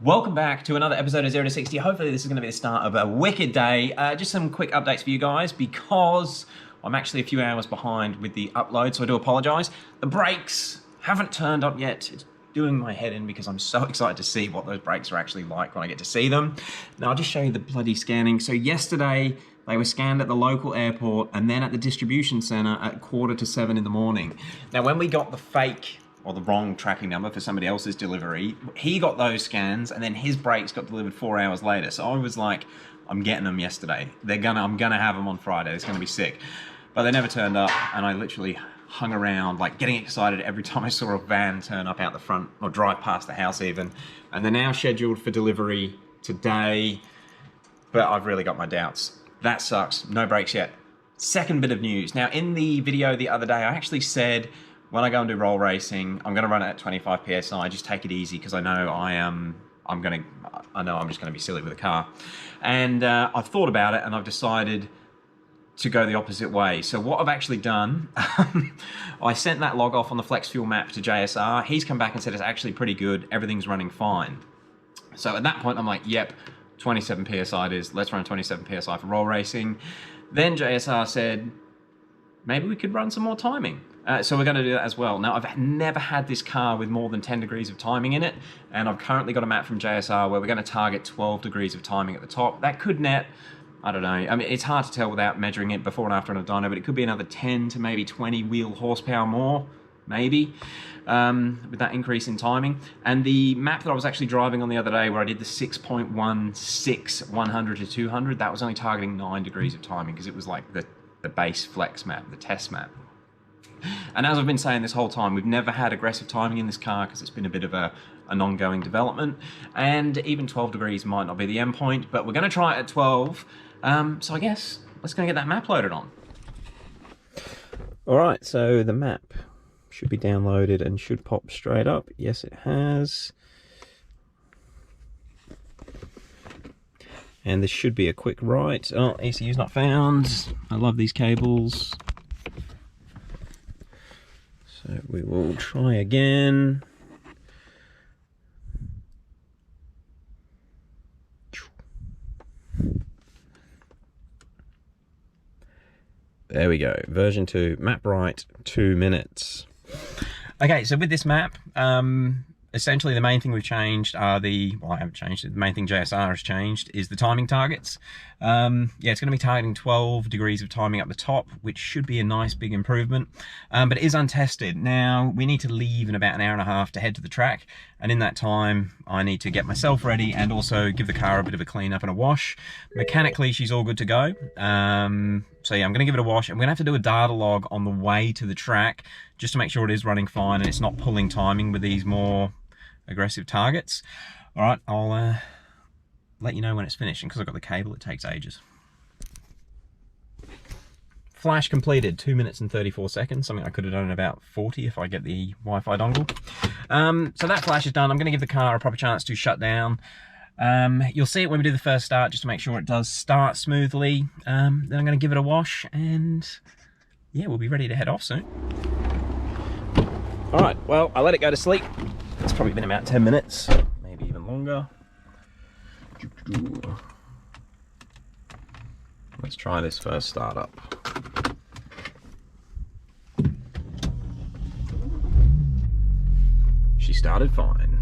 Welcome back to another episode of 0 to 60. Hopefully this is going to be the start of a wicked day. Just some quick updates for you guys because I'm actually a few hours behind with the upload, so I do apologise. The brakes haven't turned up yet. It's doing my head in because I'm so excited to see what those brakes are actually like when I get to see them. Now I'll just show you the bloody scanning. So yesterday they were scanned at the local airport and then at the distribution centre at 6:45 in the morning. Now when we got the fake or the wrong tracking number for somebody else's delivery, he got those scans and then his brakes got delivered 4 hours later. So I was like, I'm getting them yesterday. I'm gonna have them on Friday. It's gonna be sick. But they never turned up and I literally hung around like getting excited every time I saw a van turn up out the front or drive past the house even. And they're now scheduled for delivery today, but I've really got my doubts. That sucks, no brakes yet. Second bit of news. Now in the video the other day, I actually said, when I go and do roll racing, I'm going to run it at 25 PSI. Just take it easy because I know I'm just going to be silly with the car. And I've thought about it and I've decided to go the opposite way. So what I've actually done, I sent that log off on the Flex Fuel map to JSR. He's come back and said it's actually pretty good. Everything's running fine. So at that point, I'm like, yep, 27 PSI it is. Let's run 27 PSI for roll racing. Then JSR said, maybe we could run some more timing. So we're going to do that as well. Now, I've never had this car with more than 10 degrees of timing in it, and I've currently got a map from JSR where we're going to target 12 degrees of timing at the top. That could net, I don't know, I mean, it's hard to tell without measuring it before and after on a dyno, but it could be another 10 to maybe 20 wheel horsepower more, maybe, with that increase in timing. And the map that I was actually driving on the other day where I did the 6.16, 100 to 200, that was only targeting 9 degrees of timing because it was like the base flex map, the test map. And as I've been saying this whole time, we've never had aggressive timing in this car because it's been a bit of an ongoing development. And even 12 degrees might not be the end point, but we're going to try it at 12. So I guess let's go and get that map loaded on. All right, so the map should be downloaded and should pop straight up. Yes, it has. And this should be a quick write. Oh, ECU's not found. I love these cables. So we will try again. There we go, version 2, map right, 2 minutes. Okay, so with this map, essentially the main thing we've changed are well, I haven't changed it, the main thing JSR has changed is the timing targets. Yeah, it's going to be targeting 12 degrees of timing up the top, which should be a nice big improvement, but it is untested. Now, we need to leave in about an hour and a half to head to the track, and in that time, I need to get myself ready and also give the car a bit of a clean up and a wash. Mechanically, she's all good to go. So yeah, I'm going to give it a wash. I'm going to have to do a data log on the way to the track just to make sure it is running fine and it's not pulling timing with these more aggressive targets. All right, I'll let you know when it's finished, and because I've got the cable, it takes ages. Flash completed, 2 minutes and 34 seconds, something I could have done in about 40 if I get the Wi-Fi dongle. So that flash is done. I'm going to give the car a proper chance to shut down. You'll see it when we do the first start, just to make sure it does start smoothly. Then I'm going to give it a wash, and yeah, we'll be ready to head off soon. All right, well, I let it go to sleep. It's probably been about 10 minutes, maybe even longer. Let's try this first startup. She started fine.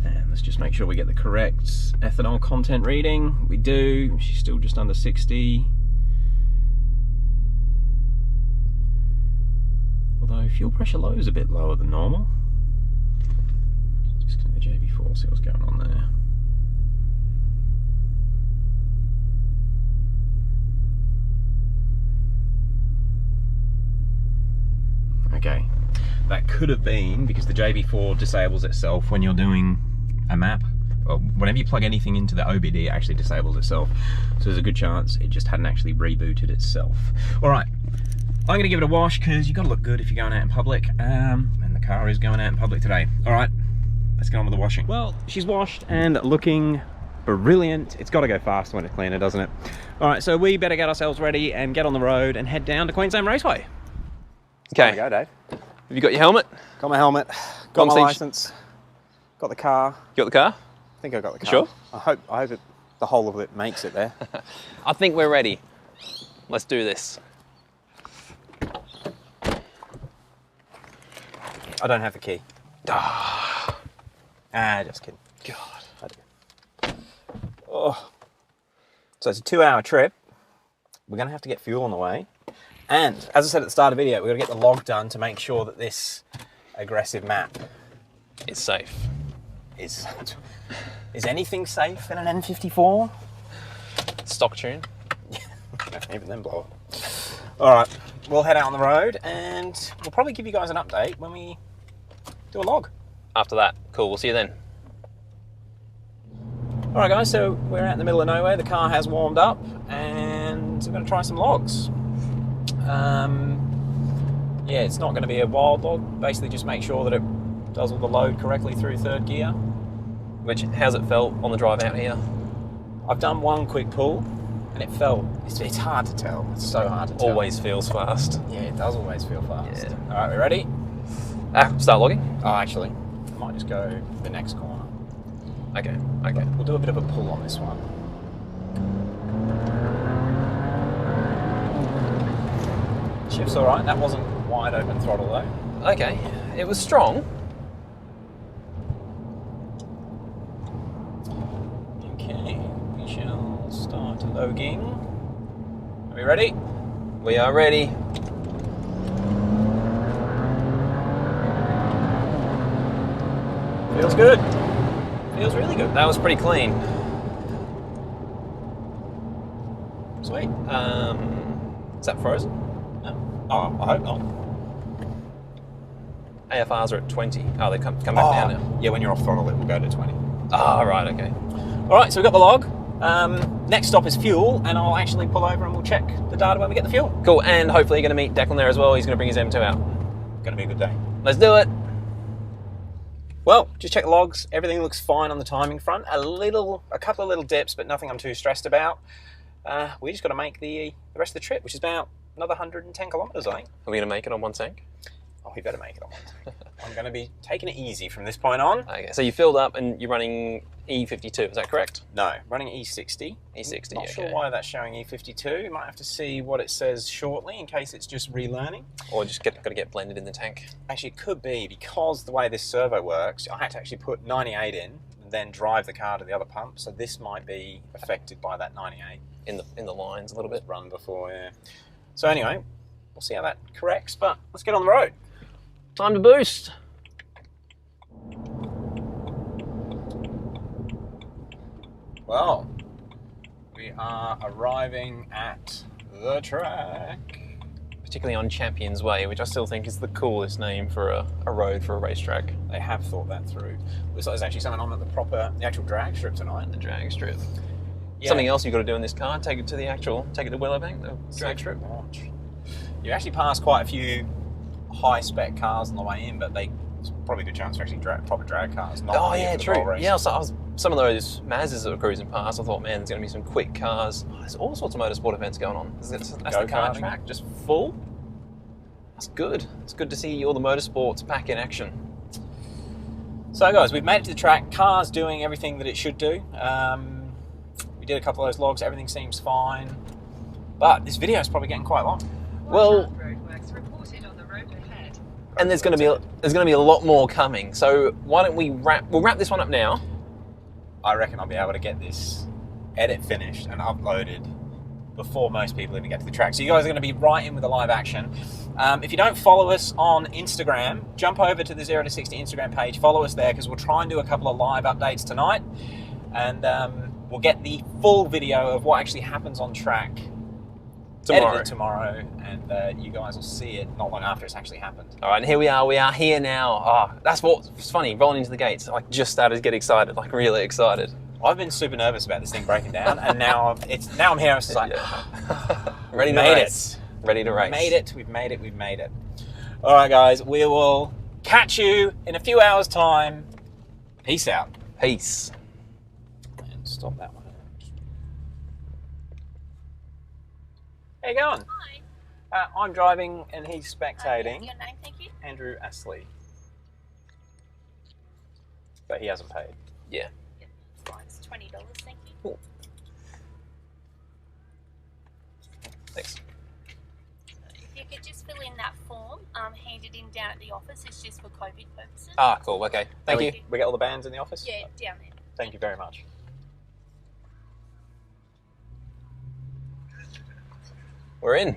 And let's just make sure we get the correct ethanol content reading. We do. She's still just under 60. Although fuel pressure low is a bit lower than normal. Just connect the JB4, see what's going on there. Okay, that could have been because the JB4 disables itself when you're doing a map. Well, whenever you plug anything into the OBD, it actually disables itself. So there's a good chance it just hadn't actually rebooted itself. All right, I'm gonna give it a wash because you gotta look good if you're going out in public, and the car is going out in public today. All right, let's get on with the washing. Well, she's washed and looking brilliant. It's gotta go fast when it's cleaner, doesn't it? All right, so we better get ourselves ready and get on the road and head down to Queensland Raceway. Okay. Go, Dave. Have you got your helmet? Got my helmet, got my license, Got the car. You got the car? I think I got the car. Sure? I hope the whole of it makes it there. I think we're ready. Let's do this. I don't have the key. Just kidding. God. I do. Oh. So it's a 2-hour trip. We're going to have to get fuel on the way. And as I said at the start of the video, we've got to get the log done to make sure that this aggressive map It's safe. is anything safe in an N54? Stock tune. Even then blow it. All right, we'll head out on the road and we'll probably give you guys an update when we do a log. After that, cool, we'll see you then. All right, guys, so we're out in the middle of nowhere. The car has warmed up and we're going to try some logs. Yeah, it's not going to be a wild log. Basically, just make sure that it does all the load correctly through third gear. How's it felt on the drive out here? I've done one quick pull and it felt, it's hard to tell. It's so hard to tell. Always feels fast. Yeah, it does always feel fast. Yeah. All right, we ready? Start logging? Oh, actually, I might just go the next corner. Okay. We'll do a bit of a pull on this one. Shift's all right. That wasn't wide open throttle though. Okay, it was strong. Okay, we shall start logging. Are we ready? We are ready. Feels good. Feels really good. That was pretty clean. Sweet. Is that frozen? No. Oh, I hope not. AFRs are at 20. Oh, they come back down now. Yeah, when you're off throttle, it will go to 20. Oh, right, okay. All right, so we've got the log. Next stop is fuel, and I'll actually pull over and we'll check the data when we get the fuel. Cool, and hopefully you're going to meet Declan there as well. He's going to bring his M2 out. Gonna be a good day. Let's do it. Well, just check the logs. Everything looks fine on the timing front. A couple of little dips, but nothing I'm too stressed about. We just got to make the rest of the trip, which is about another 110 kilometres, I think. Are we going to make it on one tank? Oh, we better make it on one tank. I'm going to be taking it easy from this point on. Okay, so you filled up and you're running E52, is that correct? No, running E60. E60, Not sure why that's showing E52. You might have to see what it says shortly in case it's just relearning. Or just got to get blended in the tank. Actually, it could be because the way this servo works, I had to actually put 98 in and then drive the car to the other pump. So this might be affected by that 98. In the lines a little bit. Run before, yeah. So anyway, we'll see how that corrects, but let's get on the road. Time to boost. Well, we are arriving at the track. Particularly on Champions Way, which I still think is the coolest name for a road for a racetrack. They have thought that through. Looks like there's actually someone on at the actual drag strip tonight. The drag strip. Yeah. Something else you've got to do in this car, take it to Willowbank, the drag strip. You actually pass quite a few high-spec cars on the way in, but there's probably a good chance for actually proper drag cars. Not here for the ball race. Yeah, some of those Mazdas that were cruising past, I thought, man, there's going to be some quick cars. Oh, there's all sorts of motorsport events going on. That's the car track, just full. That's good. It's good to see all the motorsports back in action. So, guys, we've made it to the track. Car's doing everything that it should do. We did a couple of those logs. Everything seems fine. But this video is probably getting quite long. Well, and there's going to be a lot more coming. So why don't we'll wrap this one up now. I reckon I'll be able to get this edit finished and uploaded before most people even get to the track. So you guys are going to be right in with the live action. If you don't follow us on Instagram, jump over to the 0 to 60 Instagram page. Follow us there because we'll try and do a couple of live updates tonight, and we'll get the full video of what actually happens on track edited tomorrow, and you guys will see it not long after it's actually happened. All right, and here we are here now. Oh, that's what's funny, rolling into the gates. I just started to get excited, like really excited. I've been super nervous about this thing breaking down, and now I'm here. It's like, ready to race. Ready to race. We've made it. All right, guys, we will catch you in a few hours' time. Peace out. Peace. And stop that one. How you going? Hi. I'm driving and he's spectating. Your name, thank you. Andrew Astley. but he hasn't paid. Yeah. Yep, fine. It's $20. Thank you. Cool. Thanks. If you could just fill in that form, hand it in down at the office. It's just for COVID purposes. Ah, cool. Okay. Thank you. We get all the bands in the office? Yeah, down there. Thank you very much. We're in.